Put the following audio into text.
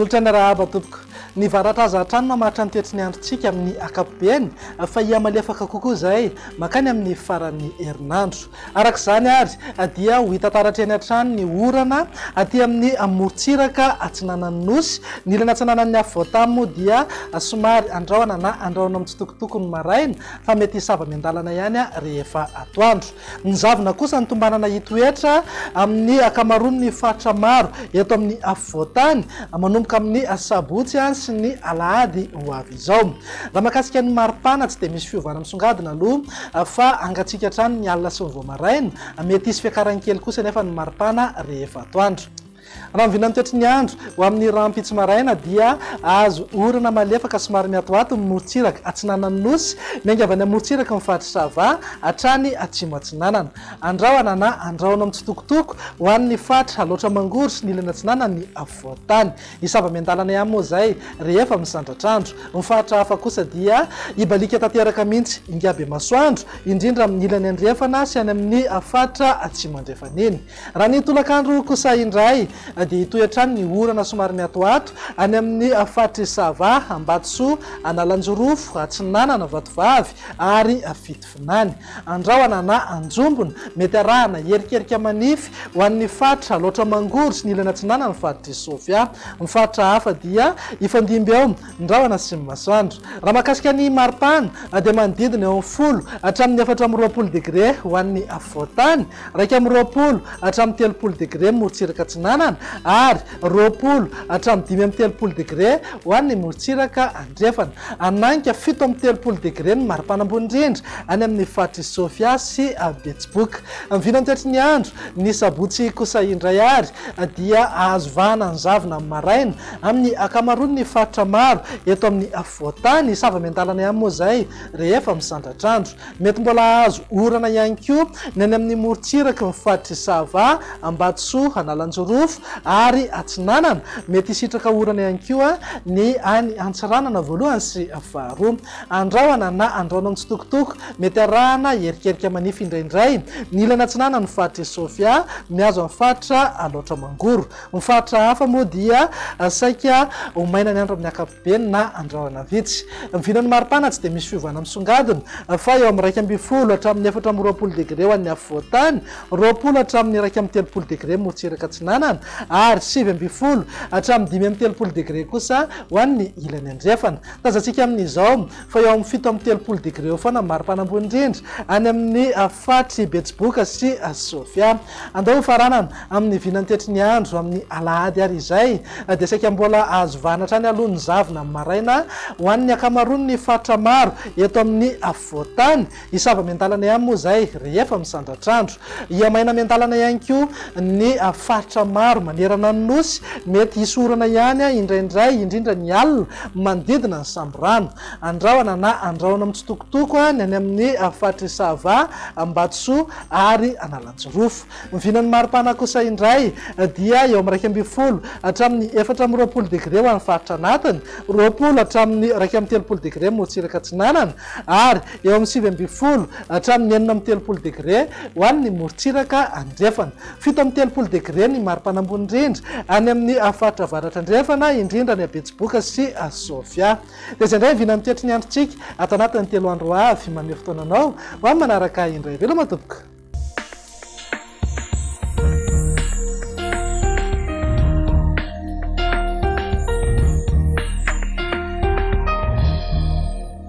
Manolotra ny rahaba tompoko ny varatra aza hatrany mamatra ny toetriny androntsika amin'ny akapobeny fa ia malefaka kokoa zay makany amin'ny faran'ny herinandro. Arak'izany ary dia ho hita taratra eny hatrany ny orana aty amin'ny amorontsiraka atsinanan'ny nosy. Ny ilana atsinanan'ny avoatany moa dia somary andrahoana na andrahoana mitsitokotoko ny maraina fa mety hisava miandalana ihany rehefa atoandro. Ny zavona kosa ny tombanana hitoetra amin'ny akamaroan'ny fatra maro eto amin'ny avoatany manomboka amin'ny sabotsy sy ny alahady ho avy izao. Raha mahakasika ny maripana tsy dia misy fiovana misongadina aloha fa angatsika hatrany ny alina sy ny voamaraina, mety hisy fiakarany kely kosa nefa ny maripana rehefa atoandro. Raha mivina ny toetry ny andro ho amin'ny rampitsy maraina dia azo orana malefaka somary miatoato ny morontsiraka atsinanan'ny nosy miainga avy any amorontsiraka mifatry sava hatrany atsimo atsinanana. Andrahoana na andrahoana mitsitokotoko ho an'ny fatra loatra mangory sy ny ilana atsinanana ny avoatany. Hisava miandalana ihany moa zay rehefa misandratrandro. Ny fatra hafa kosa dia ibalika tanteraka mihitsy ingabe masoandro indrindra amin'ny ilany andrefana sy any amin'ny fatra atsimo andrefana iny. Raha ny tolakandro kosa indray dia hitoetrany ny orana somary miatoato any amin'ny fatry sava Ambatsoa, Analanjorofo, Atsinanana, Vatovavy ary Fitofinany. Andrahoana na anjombona mety arahana herikerika manify ho an'ny fatra loatra mangory sy ny ilana atsinanana ny fatry Sofia. Ny fatra hafa dia ifandimby eo ndrahoana sy ny masoandro. Raha mahakasika ny maripana dia manodidina eo amin'ny 10 hatramin'ny 420 degré ho an'ny avoatany, 220 hatramin'ny 30 degré morontsiraka atsinanana ary 20 hatramin'ny 530 degré ho an'ny morontsiraka andrefana. Ananika 730 degré ny maripana ambony indrindra any amin'ny fatry Sofia sy Betsiboka. Mivina ny toetry ny andro ny sabotsy kosa indray ary dia azo vahana ny zavona amin'ny maraina amin'ny akamaroan'ny fatra maro eto amin'ny avoatany. Hisava miandalana ihany moa zay rehefa misandratrandro. Mety mbola azo orana ihany koa ny any amin'ny morontsiraka ny fatry sava Ambatsoa, Analanjorofo ary Atsinanana. Mety hisitraka orana ihany koa ny any Antsiranana voalohany sy faharoa. Andrahoana na andrahoana mitsitokotoko mety arahana herikerika manify indraindray ny ilana atsinanana ny fatry Sofia miazo amin'ny fatra loatra mangoro. Ny fatra hafa moa dia saika ho maina ny andro amin'ny akapobeny na andrahoana vitsy. Mivina ny maripana tsy dia misy fiovana misongadina fa eo amin'ny 220 hatramin'ny 420 degré ho an'ny avoatany, 20 hatramin'ny 230 degré morontsiraka atsinanana ary 720 hatramin'ny 530 degré kosa ho an'ny ilany andrefana. Tazantsika amin'izao fa eo amin'ny 730 degré eo foana maripana ambony indrindra any amin'ny fatry Betsiboka sy Sofia. Andao faranana amin'ny vinany toetry ny andro amin'ny alahady ary izay dia saika mbola azo vahana hatrany aloha ny zavona amin'ny maraina ho an'ny akamaroan'ny fatra maro eto amin'ny avoatany. Hisava miandalana ihany moa zay rehefa misandratrandro. Ia maina miandalana ihany koa ny fatra maro manerana ny nosy mety hisy orana ihany indraindray indrindra ny alina manodidina ny samborano. Andrahoana na andrahoana mitsitokotoko ny any amin'ny fatry sava Ambatsoa ary Analanjorofo. Mivina ny maripana kosa indray dia eo amin'ny 220 hatramin'ny 420 degré ho an'ny faritra anatiny, 20 hatramin'ny 230 degré morontsiraka atsinanana ary eo amin'ny 720 hatramin'ny 430 degré ho an'ny morontsiraka andrefana. 730 degré ny maripana ambony indrindra any amin'ny fatra avaratra andrefana indrindra ny Betsiboka sy Sofia. Dia izay indray mivina ny toetry ny androntsika ato anatin'ny 3 andro avy maneho fotoananao ho amin'ny manaraka indray. Veloma tompoko.